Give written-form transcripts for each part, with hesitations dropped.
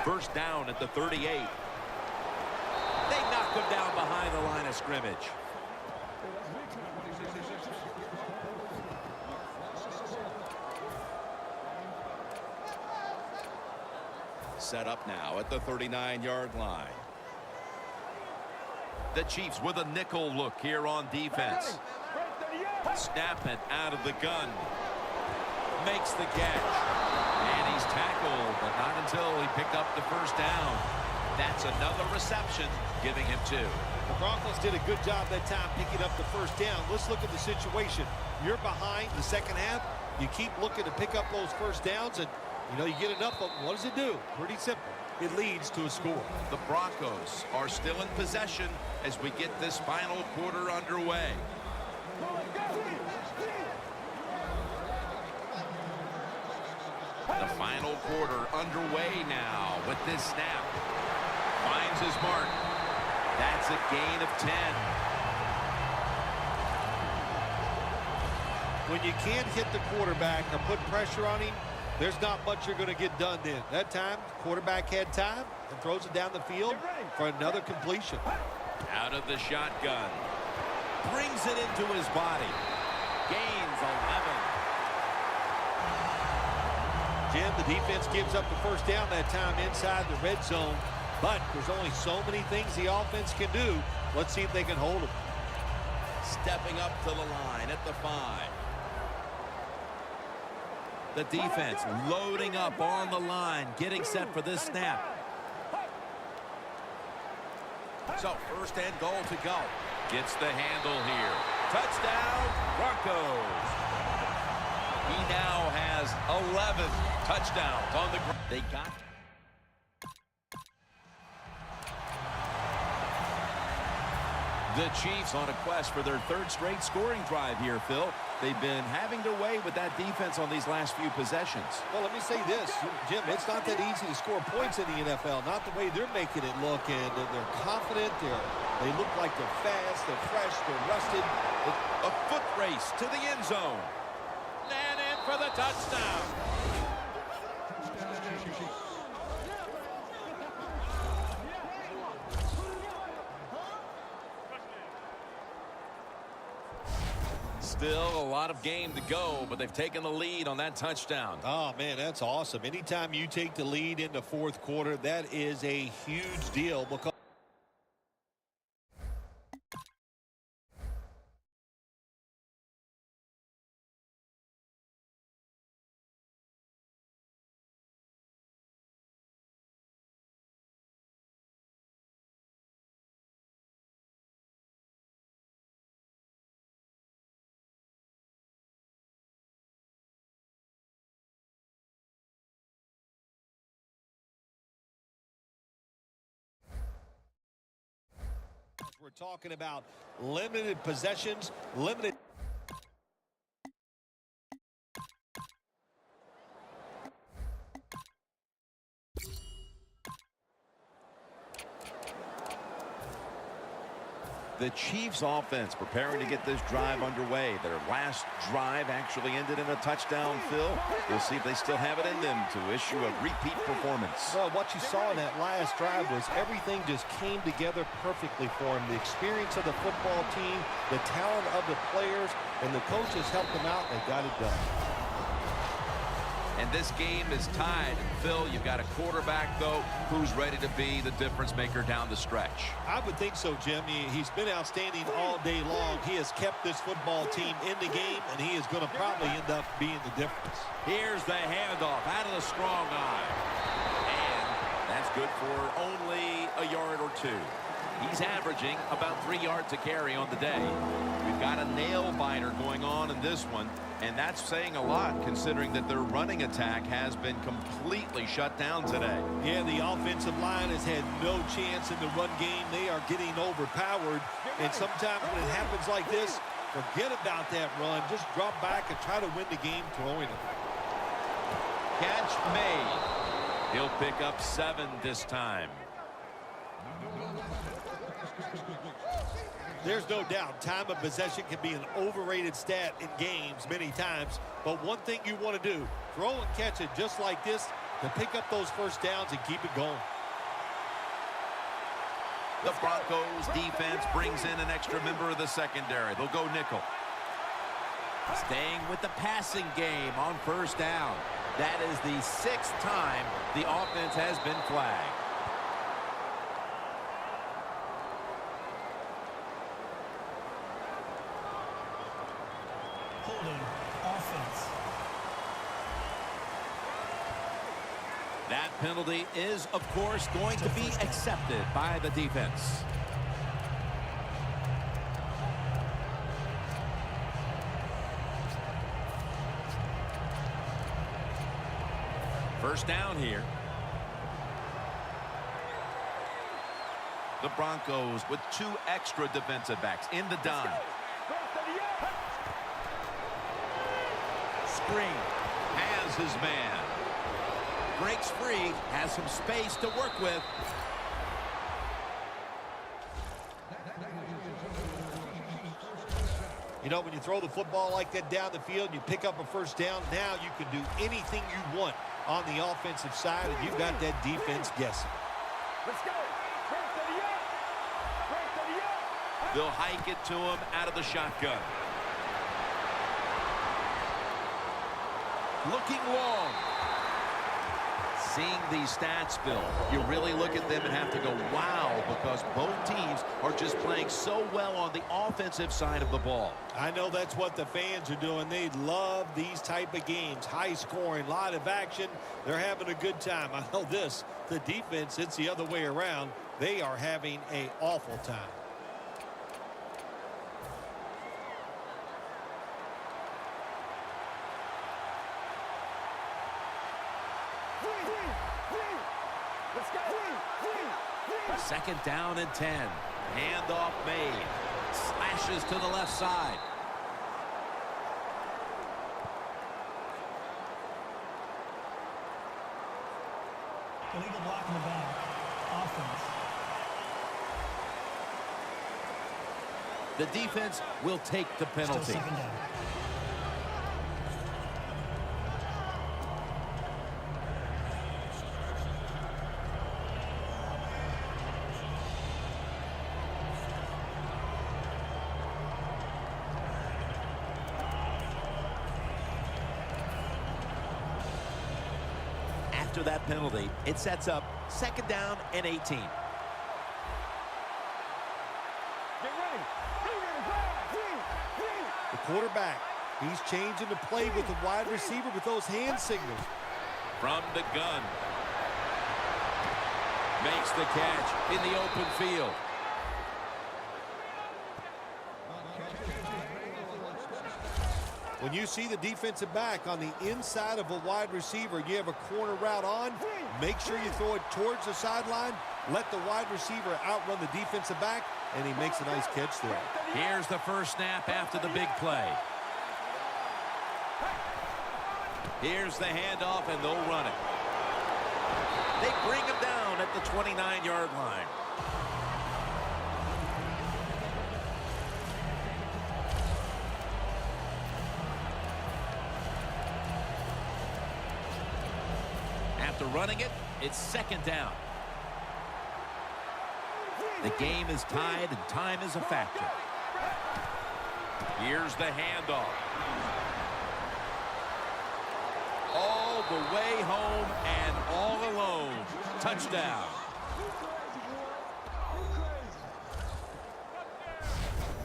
First down at the 38. They knock him down behind the line of scrimmage. Set up now at the 39-yard line. The Chiefs with a nickel look here on defense. Snap it out of the gun. Makes the catch. And he's tackled, but not until he picked up the first down. That's another reception, giving him 2. The Broncos did a good job that time picking up the first down. Let's look at the situation. You're behind the second half. You keep looking to pick up those first downs, and you get enough of them. What does it do? Pretty simple. It leads to a score. The Broncos are still in possession as we get this final quarter underway. The final quarter underway now with this snap. Finds his mark. That's a gain of 10. When you can't hit the quarterback or put pressure on him, there's not much you're going to get done then. That time, quarterback had time and throws it down the field for another completion. Out of the shotgun. Brings it into his body. Gains 11. Jim, the defense gives up the first down that time inside the red zone, but there's only so many things the offense can do. Let's see if they can hold them. Stepping up to the line at the 5. The defense loading up on the line, getting set for this snap. So first and goal to go. Gets the handle here. Touchdown, Broncos. He now has 11 touchdowns on the ground. They got the Chiefs on a quest for their 3rd straight scoring drive here, Phil. They've been having their way with that defense on these last few possessions. Well, let me say this, Jim, it's not that easy to score points in the NFL, not the way they're making it look, and they're confident, they look like they're fast, they're fresh, they're rested. A foot race to the end zone. And in for the touchdown. Still a lot of game to go, but they've taken the lead on that touchdown. Oh, man, that's awesome. Anytime you take the lead in the 4th quarter, that is a huge deal because we're talking about limited possessions, limited. The Chiefs offense preparing to get this drive underway. Their last drive actually ended in a touchdown, Phil. We'll see if they still have it in them to issue a repeat performance. Well, what you saw in that last drive was everything just came together perfectly for them. The experience of the football team, the talent of the players, and the coaches helped them out, and they got it done. And this game is tied. Phil, you've got a quarterback, though, who's ready to be the difference maker down the stretch. I would think so, Jim. He's been outstanding all day long. He has kept this football team in the game, and he is going to probably end up being the difference. Here's the handoff out of the strong eye. And that's good for only a yard or 2. He's averaging about 3 yards a carry on the day. We've got a nail-biter going on in this one, and that's saying a lot considering that their running attack has been completely shut down today. Yeah, the offensive line has had no chance in the run game. They are getting overpowered, and sometimes when it happens like this, forget about that run. Just drop back and try to win the game throwing it. Catch made. He'll pick up 7 this time. There's no doubt time of possession can be an overrated stat in games many times, but one thing you want to do, throw and catch it just like this, to pick up those first downs and keep it going. The Broncos defense brings in an extra member of the secondary. They'll go nickel. Staying with the passing game on first down. That is the 6th time the offense has been flagged. Holding offense. That penalty is, of course, going to be accepted by the defense. First down here. The Broncos with 2 extra defensive backs in the dime. Screen has his man. Breaks free, has some space to work with. You know, when you throw the football like that down the field, you pick up a first down, now you can do anything you want on the offensive side, and you've got that defense guessing. Let's go. They'll hike it to him out of the shotgun. Looking long. Seeing these stats, Bill, you really look at them and have to go, wow, because both teams are just playing so well on the offensive side of the ball. I know that's what the fans are doing. They love these type of games. High scoring, a lot of action. They're having a good time. I know this. The defense, it's the other way around. They are having an awful time. Second down and 10. Handoff made. Slashes to the left side. Illegal block in the back. Offense. The defense will take the Still penalty. second down. After that penalty, it sets up second down and 18. Get ready. The quarterback, he's changing the play with the wide receiver with those hand signals. From the gun. Makes the catch in the open field. When you see the defensive back on the inside of a wide receiver, you have a corner route on, make sure you throw it towards the sideline, let the wide receiver outrun the defensive back, and he makes a nice catch there. Here's the first snap after the big play. Here's the handoff, and they'll run it. They bring him down at the 29-yard line. After running it, it's second down. The game is tied, and time is a factor. Here's the handoff. All the way home and all alone. Touchdown.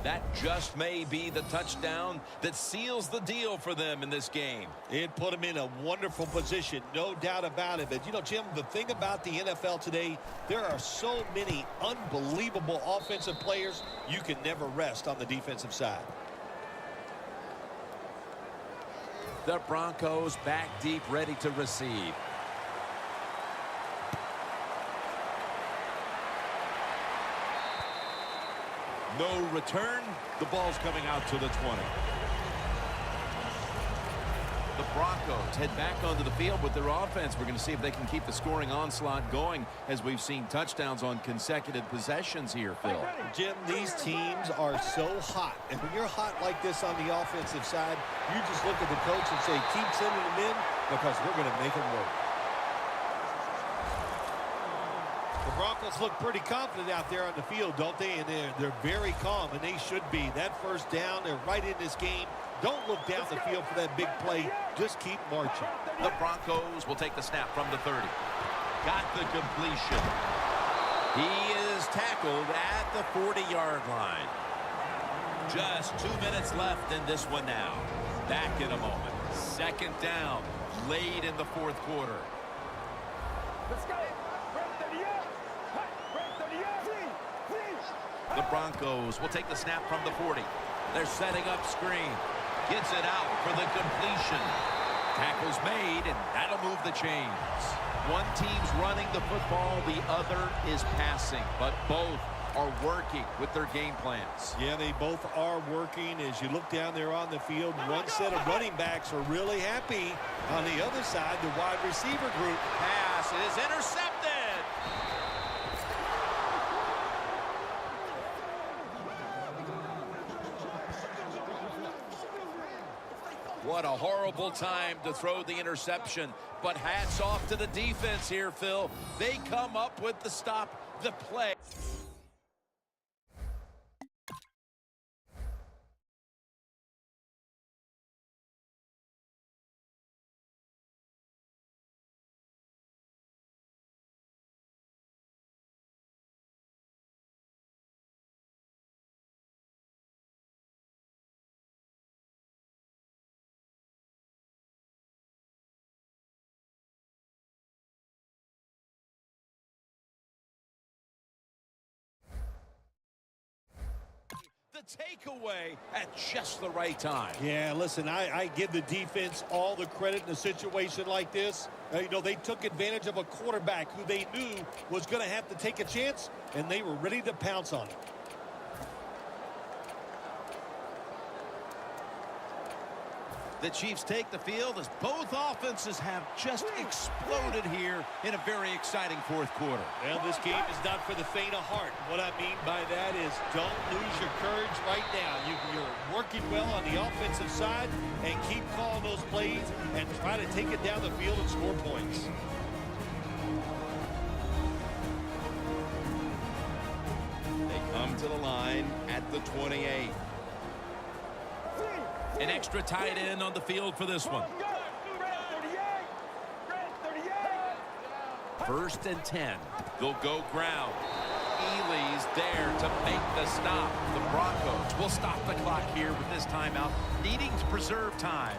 That just may be the touchdown that seals the deal for them in this game. It put him in a wonderful position, no doubt about it. But, you know, Jim, the thing about the NFL today, there are so many unbelievable offensive players, you can never rest on the defensive side. The Broncos back deep, ready to receive. No return. The ball's coming out to the 20. The Broncos head back onto the field with their offense. We're going to see if they can keep the scoring onslaught going as we've seen touchdowns on consecutive possessions here, Phil. Jim, these teams are so hot. And when you're hot like this on the offensive side, you just look at the coach and say, keep sending them in because we're going to make them work. The Broncos look pretty confident out there on the field, don't they? And they're very calm, and they should be. That first down, they're right in this game. Don't look down the field for that big play. Just keep marching. The Broncos will take the snap from the 30. Got the completion. He is tackled at the 40-yard line. Just 2 minutes left in this one now. Back in a moment. Second down, late in the fourth quarter. Let's go. The Broncos will take the snap from the 40. They're setting up screen. Gets it out for the completion. Tackle's made, and that'll move the chains. One team's running the football, the other is passing, but both are working with their game plans. Yeah, they both are working. As you look down there on the field, one set of running backs are really happy. On the other side, the wide receiver group. Pass is intercepted. What a horrible time to throw the interception. But hats off to the defense here, Phil. They come up with the stop, the play. The takeaway at just the right time. Yeah, listen, I give the defense all the credit in a situation like this. You know, they took advantage of a quarterback who they knew was going to have to take a chance, and they were ready to pounce on it. The Chiefs take the field as both offenses have just exploded here in a very exciting fourth quarter. Well, this game is not for the faint of heart. What I mean by that is don't lose your courage right now. You're working well on the offensive side, and keep calling those plays and try to take it down the field and score points. They come to the line at the 28. An extra tight end on the field for this one. First and 10. They'll go ground. Ely's there to make the stop. The Broncos will stop the clock here with this timeout, needing to preserve time.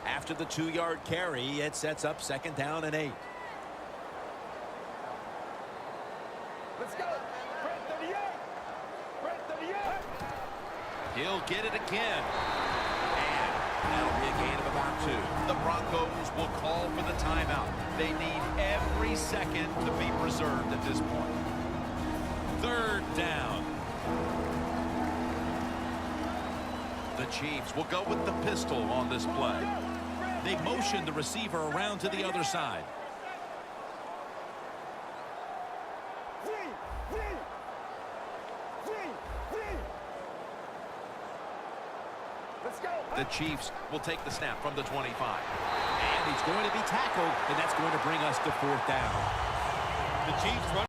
After the 2-yard carry, it sets up second down and 8. Let's go. He'll get it again. And that'll be a gain of about 2. The Broncos will call for the timeout. They need every second to be preserved at this point. Third down. The Chiefs will go with the pistol on this play. They motion the receiver around to the other side. The Chiefs will take the snap from the 25. And he's going to be tackled, and that's going to bring us to fourth down. The Chiefs run